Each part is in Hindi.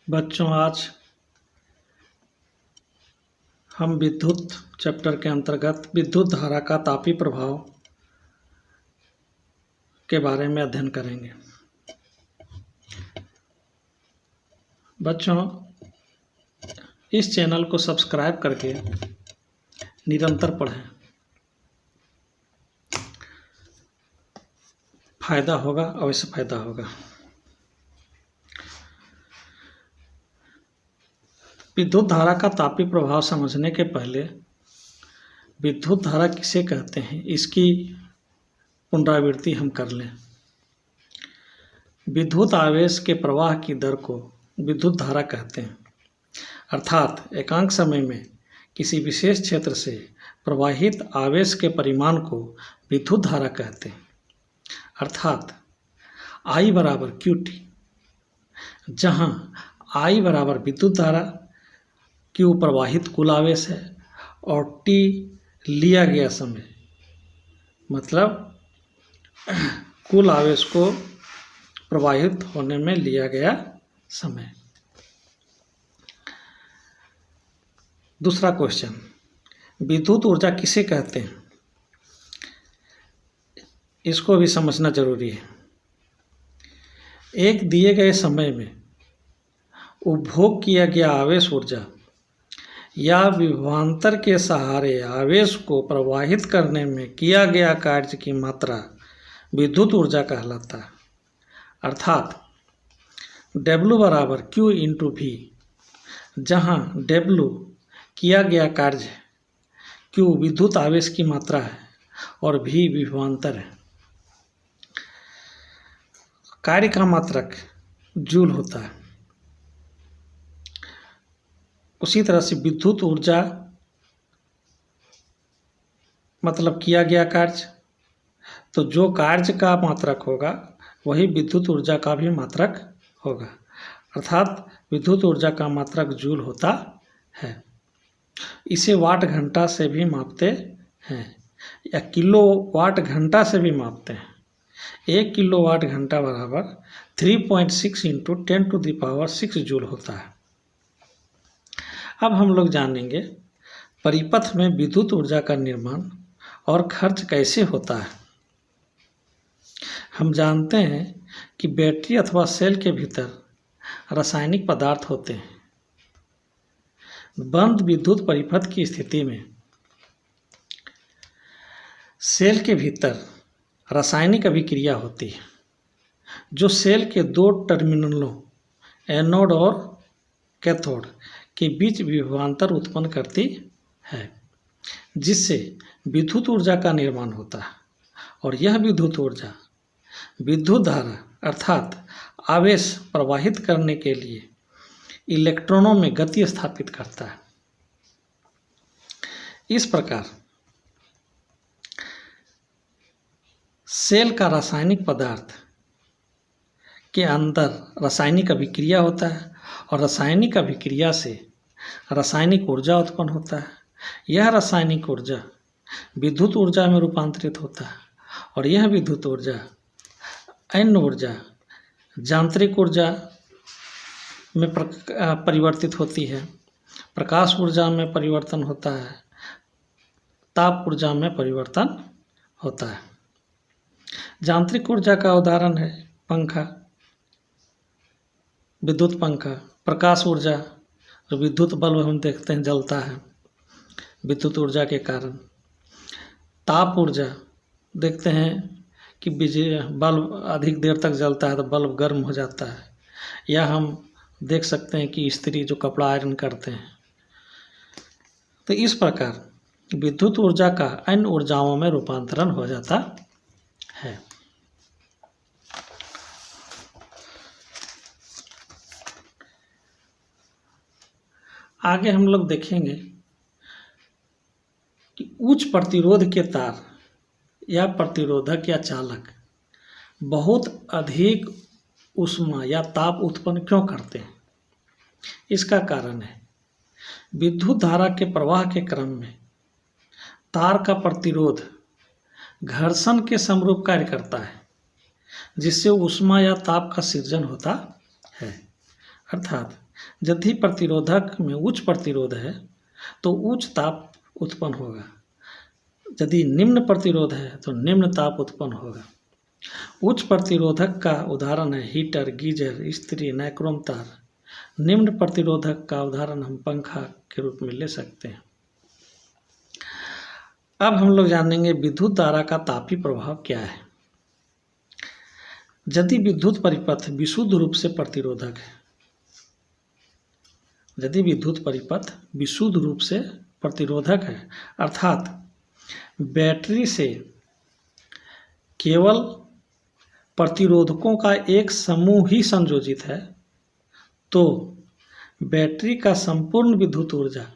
बच्चों, आज हम विद्युत चैप्टर के अंतर्गत विद्युत धारा का तापीय प्रभाव के बारे में अध्ययन करेंगे। बच्चों, इस चैनल को सब्सक्राइब करके निरंतर पढ़ें, फायदा होगा, अवश्य फायदा होगा। विद्युत धारा का तापीय प्रभाव समझने के पहले विद्युत धारा किसे कहते हैं, इसकी पुनरावृत्ति हम कर लें। विद्युत आवेश के प्रवाह की दर को विद्युत धारा कहते हैं, अर्थात एकांक समय में किसी विशेष क्षेत्र से प्रवाहित आवेश के परिमाण को विद्युत धारा कहते हैं, अर्थात I बराबर QT, जहाँ I बराबर विद्युत धारा, Q प्रवाहित कुल आवेश है और T लिया गया समय, मतलब कुल आवेश को प्रवाहित होने में लिया गया समय। दूसरा क्वेश्चन, विद्युत ऊर्जा किसे कहते हैं, इसको भी समझना जरूरी है। एक दिए गए समय में उपभोग किया गया आवेश ऊर्जा या विभवांतर के सहारे आवेश को प्रवाहित करने में किया गया कार्य की मात्रा विद्युत ऊर्जा कहलाता है, अर्थात W बराबर Q इंटू V, जहाँ W किया गया कार्य है, Q विद्युत आवेश की मात्रा है और V विभवांतर है। कार्य का मात्रक जूल होता है। उसी तरह से विद्युत ऊर्जा मतलब किया गया कार्य, तो जो कार्य का मात्रक होगा वही विद्युत ऊर्जा का भी मात्रक होगा, अर्थात विद्युत ऊर्जा का मात्रक जूल होता है। इसे वाट घंटा से भी मापते हैं या किलो वाट घंटा से भी मापते हैं। 1 किलो वाट घंटा बराबर 3.6 इंटू 10⁶ जूल होता है। अब हम लोग जानेंगे परिपथ में विद्युत ऊर्जा का निर्माण और खर्च कैसे होता है। हम जानते हैं कि बैटरी अथवा सेल के भीतर रासायनिक पदार्थ होते हैं। बंद विद्युत परिपथ की स्थिति में सेल के भीतर रासायनिक अभिक्रिया होती है, जो सेल के 2 टर्मिनलों एनोड और कैथोड के बीच विभवांतर उत्पन्न करती है, जिससे विद्युत ऊर्जा का निर्माण होता है। और यह विद्युत ऊर्जा विद्युत धारा अर्थात आवेश प्रवाहित करने के लिए इलेक्ट्रॉनों में गति स्थापित करता है। इस प्रकार सेल का रासायनिक पदार्थ के अंदर रासायनिक अभिक्रिया होता है और रासायनिक अभिक्रिया से रासायनिक ऊर्जा उत्पन्न होता है। यह रासायनिक ऊर्जा विद्युत ऊर्जा में रूपांतरित होता है और यह विद्युत ऊर्जा अन्य ऊर्जा यांत्रिक ऊर्जा में परिवर्तित होती है, प्रकाश ऊर्जा में परिवर्तन होता है, ताप ऊर्जा में परिवर्तन होता है। यांत्रिक ऊर्जा का उदाहरण है पंखा, विद्युत पंखा। प्रकाश ऊर्जा और विद्युत बल्ब हम देखते हैं जलता है विद्युत ऊर्जा के कारण। ताप ऊर्जा देखते हैं कि बिजली बल्ब अधिक देर तक जलता है तो बल्ब गर्म हो जाता है, या हम देख सकते हैं कि स्त्री जो कपड़ा आयरन करते हैं। तो इस प्रकार विद्युत ऊर्जा का अन्य ऊर्जाओं में रूपांतरण हो जाता है। आगे हम लोग देखेंगे कि उच्च प्रतिरोध के तार या प्रतिरोधक या चालक बहुत अधिक ऊष्मा या ताप उत्पन्न क्यों करते हैं। इसका कारण है विद्युत धारा के प्रवाह के क्रम में तार का प्रतिरोध घर्षण के समरूप कार्य करता है, जिससे ऊष्मा या ताप का सृजन होता है। अर्थात यदि प्रतिरोधक में उच्च प्रतिरोध है तो उच्च ताप उत्पन्न होगा, यदि निम्न प्रतिरोध है तो निम्न ताप उत्पन्न होगा। उच्च प्रतिरोधक का उदाहरण है हीटर, गीजर, इस्त्री, नाइक्रोम तार। निम्न प्रतिरोधक का उदाहरण हम पंखा के रूप में ले सकते हैं। अब हम लोग जानेंगे विद्युत धारा का तापीय प्रभाव क्या है। यदि विद्युत परिपथ विशुद्ध रूप से प्रतिरोधक है, यदि विद्युत परिपथ विशुद्ध रूप से प्रतिरोधक है, अर्थात बैटरी से केवल प्रतिरोधकों का एक समूह ही संयोजित है, तो बैटरी का संपूर्ण विद्युत ऊर्जा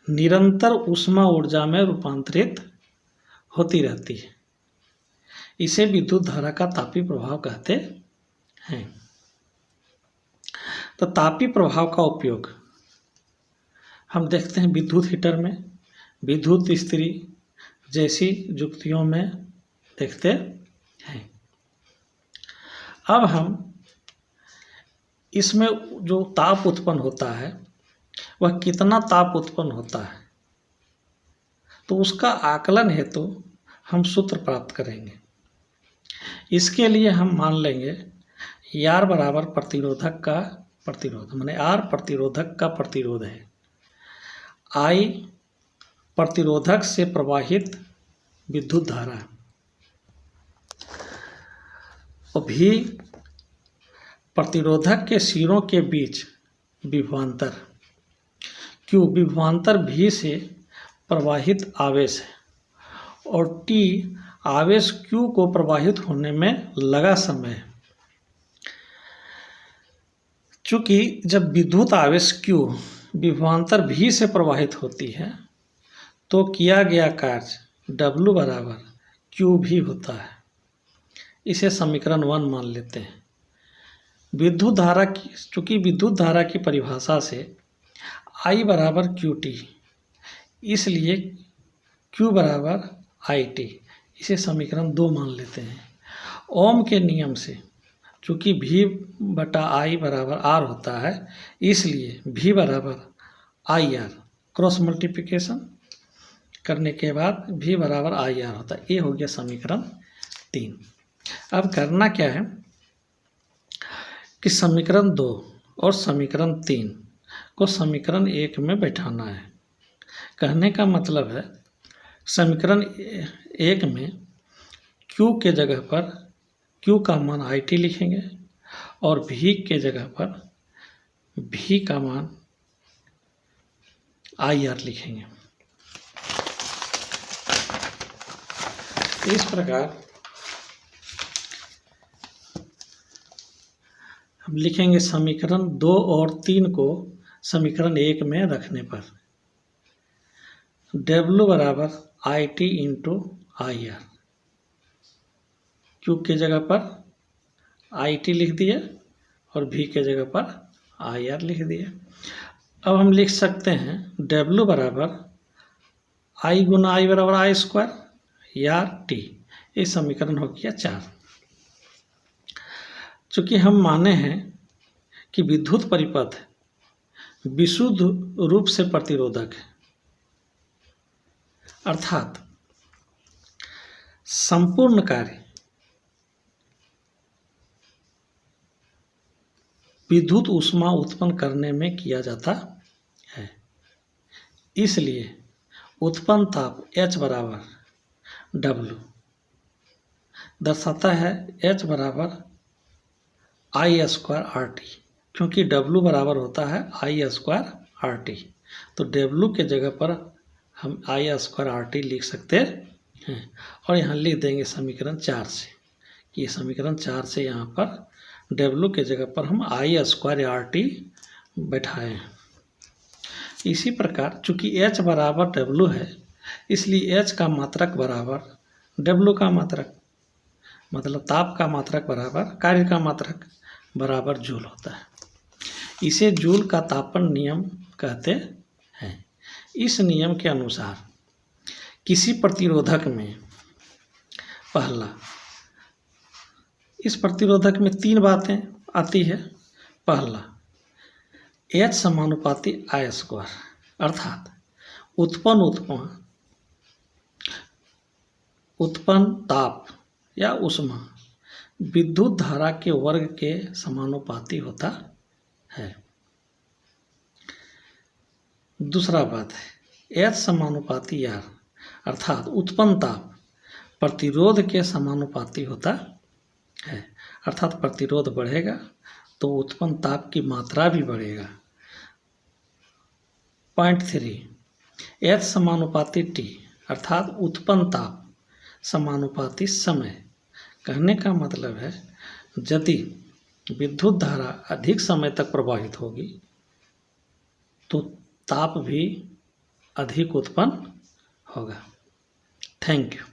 निरंतर ऊष्मा ऊर्जा में रूपांतरित होती रहती है। इसे विद्युत धारा का तापीय प्रभाव कहते हैं। तो तापीय प्रभाव का उपयोग हम देखते हैं विद्युत हीटर में, विद्युत इस्त्री जैसी युक्तियों में देखते हैं। अब हम इसमें जो ताप उत्पन्न होता है वह कितना ताप उत्पन्न होता है, तो उसका आकलन हेतु हम सूत्र प्राप्त करेंगे। इसके लिए हम मान लेंगे R बराबर प्रतिरोधक का प्रतिरोध, माने R प्रतिरोधक का प्रतिरोध है, I प्रतिरोधक से प्रवाहित विद्युत धारा और V प्रतिरोधक के सिरों के बीच विभवांतर, Q विभवांतर V से प्रवाहित आवेश है और T आवेश Q को प्रवाहित होने में लगा समय है। चूँकि जब विद्युत आवेश Q विभवांतर V से प्रवाहित होती है तो किया गया कार्य W बराबर Q भी होता है। इसे समीकरण 1 मान लेते हैं। विद्युत धारा की, चूँकि विद्युत धारा की परिभाषा से I बराबर QT, इसलिए Q बराबर IT, इसे समीकरण 2 मान लेते हैं। ओम के नियम से चूँकि V बटा I बराबर R होता है, इसलिए V बराबर IR, क्रॉस मल्टीप्लिकेशन करने के बाद V बराबर IR होता है। ये हो गया समीकरण 3। अब करना क्या है कि समीकरण 2 और समीकरण 3 को समीकरण 1 में बैठाना है। कहने का मतलब है समीकरण 1 में Q के जगह पर Q का मान IT लिखेंगे और V के जगह पर V का मान IR लिखेंगे। इस प्रकार हम लिखेंगे समीकरण 2 और 3 को समीकरण 1 में रखने पर W बराबर IT इंटू IR, Q के जगह पर IT लिख दिए और V के जगह पर IR लिख दिए। अब हम लिख सकते हैं W बराबर I गुना I बराबर I स्क्वायर या T। ये समीकरण हो गया 4। चूँकि हम माने हैं कि विद्युत परिपथ विशुद्ध रूप से प्रतिरोधक है, अर्थात संपूर्ण कार्य विद्युत ऊष्मा उत्पन्न करने में किया जाता है, इसलिए उत्पन्न ताप H बराबर W दर्शाता है H बराबर I स्क्वायर RT, क्योंकि W बराबर होता है I स्क्वायर RT। तो W के जगह पर हम I स्क्वायर RT लिख सकते हैं और यहाँ लिख देंगे समीकरण 4 से कि समीकरण 4 से यहाँ पर W के जगह पर हम I स्क्वायर RT बैठाए हैं। इसी प्रकार चूँकि H बराबर W है, इसलिए H का मात्रक बराबर W का मात्रक, मतलब ताप का मात्रक बराबर कार्य का मात्रक बराबर जूल होता है। इसे जूल का तापन नियम कहते हैं। इस नियम के अनुसार किसी प्रतिरोधक में पहला इस प्रतिरोधक में 3 बातें आती है। पहला, H समानुपाती I स्क्वायर, अर्थात उत्पन्न ताप या ऊष्मा विद्युत धारा के वर्ग के समानुपाती होता है। दूसरा बात है H समानुपाती R, अर्थात उत्पन्न ताप प्रतिरोध के समानुपाती होता है, अर्थात प्रतिरोध बढ़ेगा तो उत्पन्न ताप की मात्रा भी बढ़ेगा। पॉइंट 3, H समानुपाती T, अर्थात उत्पन्न ताप समानुपाती समय। कहने का मतलब है यदि विद्युत धारा अधिक समय तक प्रवाहित होगी तो ताप भी अधिक उत्पन्न होगा। Thank you.